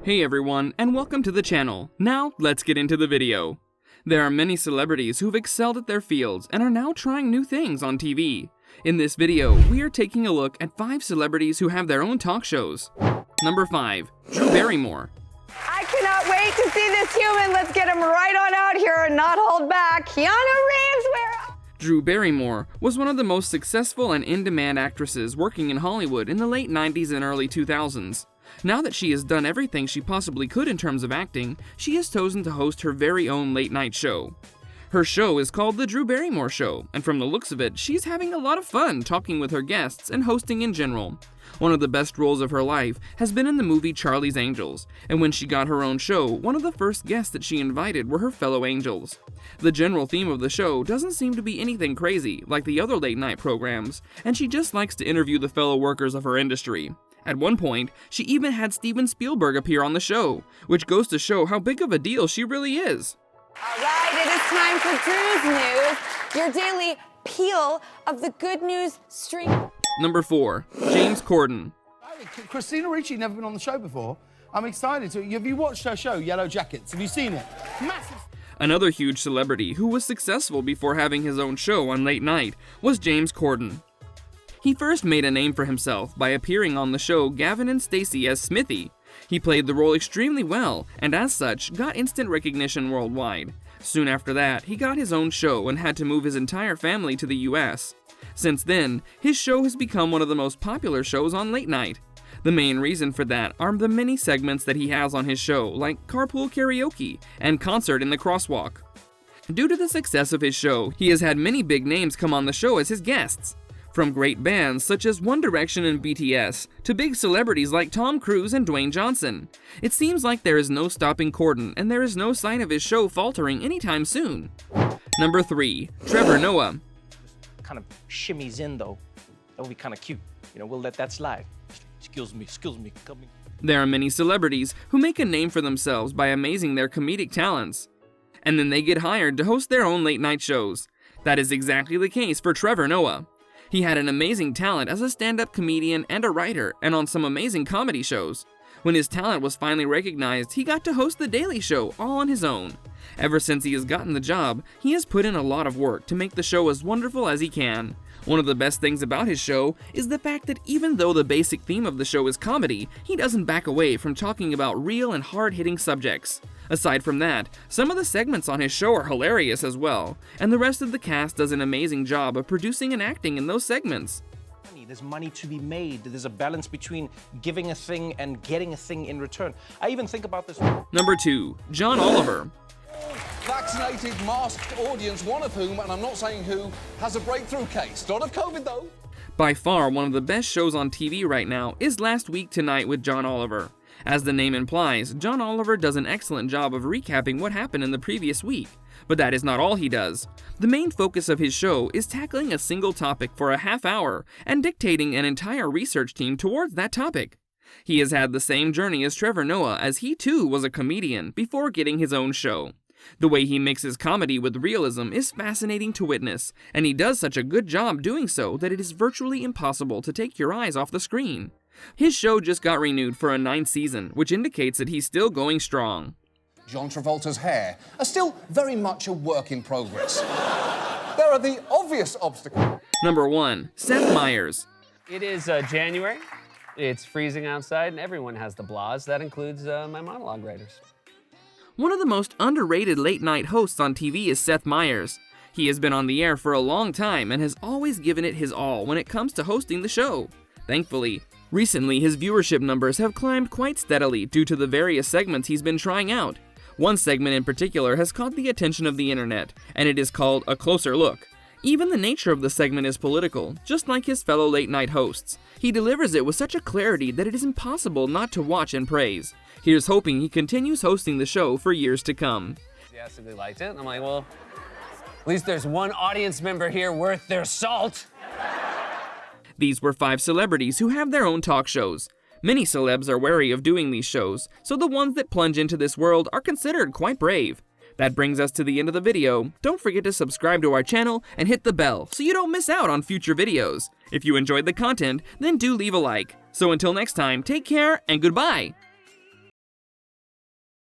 Hey everyone, and welcome to the channel. Now, let's get into the video. There are many celebrities who've excelled at their fields and are now trying new things on TV. In this video, we are taking a look at 5 celebrities who have their own talk shows. Number 5. Drew Barrymore. I cannot wait to see this human. Let's get him right on out here and not hold back. Keanu Reeves, where... Drew Barrymore was one of the most successful and in-demand actresses working in Hollywood in the late 90s and early 2000s. Now that she has done everything she possibly could in terms of acting, she has chosen to host her very own late-night show. Her show is called The Drew Barrymore Show, and from the looks of it, she's having a lot of fun talking with her guests and hosting in general. One of the best roles of her life has been in the movie Charlie's Angels, and when she got her own show, one of the first guests that she invited were her fellow angels. The general theme of the show doesn't seem to be anything crazy like the other late-night programs, and she just likes to interview the fellow workers of her industry. At one point, she even had Steven Spielberg appear on the show, which goes to show how big of a deal she really is. All right, it is time for Drew's News, your daily peel of the good news stream. Number 4. James Corden. Christina Ricci never been on the show before. I'm excited to. Have you watched her show, Yellow Jackets? Have you seen it? Massive. Another huge celebrity who was successful before having his own show on late night was James Corden. He first made a name for himself by appearing on the show Gavin and Stacey as Smithy. He played the role extremely well, and as such, got instant recognition worldwide. Soon after that, he got his own show and had to move his entire family to the US. Since then, his show has become one of the most popular shows on late night. The main reason for that are the many segments that he has on his show, like Carpool Karaoke and Concert in the Crosswalk. Due to the success of his show, he has had many big names come on the show as his guests. From great bands such as One Direction and BTS, to big celebrities like Tom Cruise and Dwayne Johnson. It seems like there is no stopping Corden, and there is no sign of his show faltering anytime soon. Number 3. Trevor Noah. Kind of shimmies in though. That would be kind of cute. You know, we'll let that slide. Excuse me, coming. There are many celebrities who make a name for themselves by amazing their comedic talents. And then they get hired to host their own late night shows. That is exactly the case for Trevor Noah. He had an amazing talent as a stand-up comedian and a writer, and on some amazing comedy shows. When his talent was finally recognized, he got to host The Daily Show all on his own. Ever since he has gotten the job, he has put in a lot of work to make the show as wonderful as he can. One of the best things about his show is the fact that even though the basic theme of the show is comedy, he doesn't back away from talking about real and hard-hitting subjects. Aside from that, some of the segments on his show are hilarious as well, and the rest of the cast does an amazing job of producing and acting in those segments. There's money to be made. There's a balance between giving a thing and getting a thing in return. I even think about this. Number 2. John Oliver. Vaccinated, masked audience, one of whom, and I'm not saying who, has a breakthrough case. Not of COVID, though. By far, one of the best shows on TV right now is Last Week Tonight with John Oliver. As the name implies, John Oliver does an excellent job of recapping what happened in the previous week. But that is not all he does. The main focus of his show is tackling a single topic for a half hour and dictating an entire research team towards that topic. He has had the same journey as Trevor Noah, as he too was a comedian before getting his own show. The way he mixes comedy with realism is fascinating to witness, and he does such a good job doing so that it is virtually impossible to take your eyes off the screen. His show just got renewed for a 9th season, which indicates that he's still going strong. John Travolta's hair are still very much a work in progress. There are the obvious obstacles. Number 1. Seth Meyers. It is January. It's freezing outside, and everyone has the blahs. That includes my monologue writers. One of the most underrated late-night hosts on TV is Seth Meyers. He has been on the air for a long time and has always given it his all when it comes to hosting the show. Thankfully, recently his viewership numbers have climbed quite steadily due to the various segments he's been trying out. One segment in particular has caught the attention of the internet, and it is called A Closer Look. Even the nature of the segment is political, just like his fellow late-night hosts. He delivers it with such a clarity that it is impossible not to watch and praise. Here's hoping he continues hosting the show for years to come. Enthusiastically liked it. I'm like, well, at least there's one audience member here worth their salt. These were 5 celebrities who have their own talk shows. Many celebs are wary of doing these shows, so the ones that plunge into this world are considered quite brave. That brings us to the end of the video. Don't forget to subscribe to our channel and hit the bell so you don't miss out on future videos. If you enjoyed the content, then do leave a like. So until next time, take care and goodbye!